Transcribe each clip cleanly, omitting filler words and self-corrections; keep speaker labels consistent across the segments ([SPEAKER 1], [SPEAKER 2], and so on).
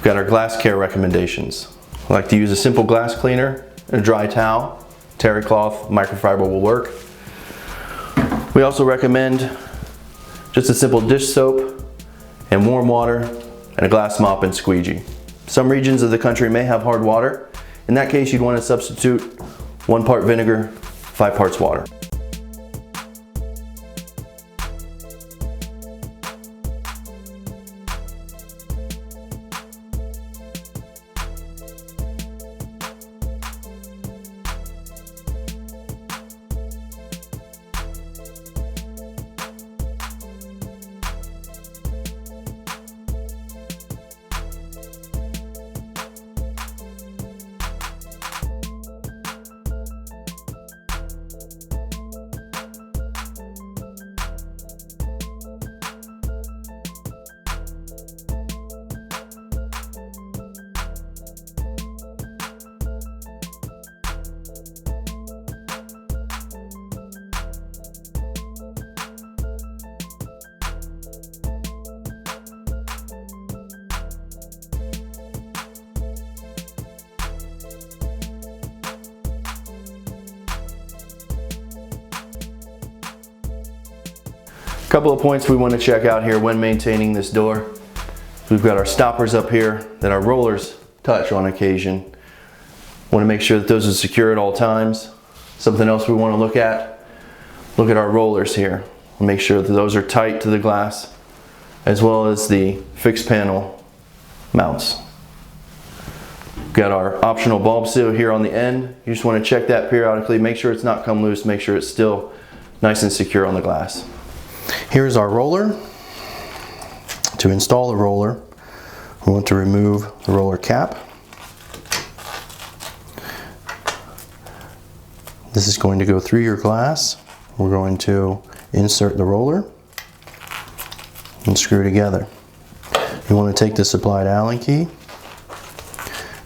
[SPEAKER 1] We've got our glass care recommendations. I like to use a simple glass cleaner and a dry towel. Terry cloth, microfiber will work. We also recommend just a simple dish soap and warm water and a glass mop and squeegee. Some regions of the country may have hard water. In that case, you'd want to substitute 1 part vinegar, 5 parts water. Couple of points we want to check out here when maintaining this door. We've got our stoppers up here that our rollers touch on occasion. Want to make sure that those are secure at all times. Something else we want to look at our rollers here. Make sure that those are tight to the glass, as well as the fixed panel mounts. We've got our optional bulb seal here on the end. You just want to check that periodically, make sure it's not come loose, make sure it's still nice and secure on the glass. Here's our roller. To install the roller, we want to remove the roller cap. This is going to go through your glass. We're going to insert the roller and screw together. You want to take the supplied Allen key,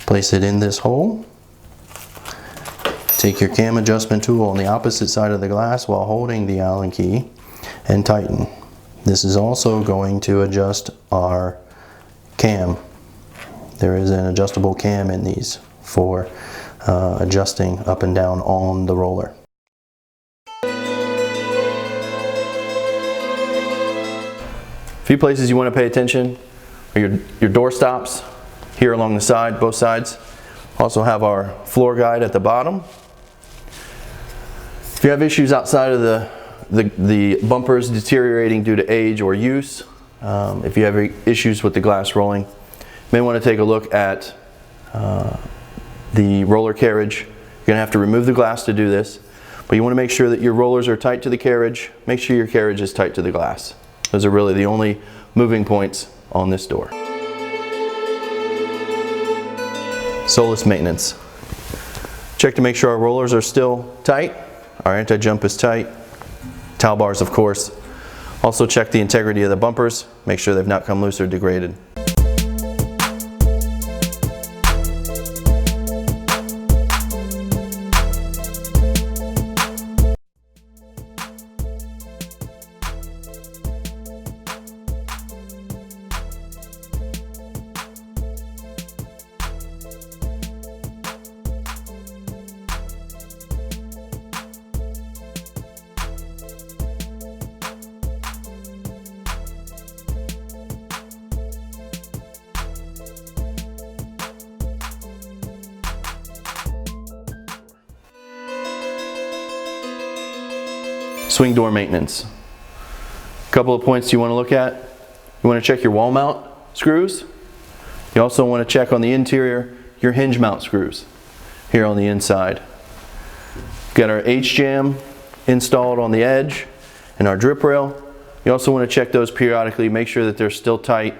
[SPEAKER 1] place it in this hole, take your cam adjustment tool on the opposite side of the glass while holding the Allen key, and tighten. This is also going to adjust our cam. There is an adjustable cam in these for adjusting up and down on the roller. A few places you want to pay attention are your door stops here along the side, both sides. Also have our floor guide at the bottom. If you have issues outside of the bumpers deteriorating due to age or use, if you have issues with the glass rolling, you may want to take a look at the roller carriage. You're going to have to remove the glass to do this, but you want to make sure that your rollers are tight to the carriage. Make sure your carriage is tight to the glass. Those are really the only moving points on this door. Solus maintenance. Check to make sure our rollers are still tight. Our anti-jump is tight. Towel bars, of course. Also check the integrity of the bumpers. Make sure they've not come loose or degraded. Swing door maintenance. A couple of points you want to look at. You want to check your wall mount screws. You also want to check on the interior your hinge mount screws here on the inside. Got our H-jamb installed on the edge and our drip rail. You also want to check those periodically, make sure that they're still tight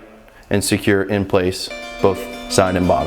[SPEAKER 1] and secure in place, both side and bottom.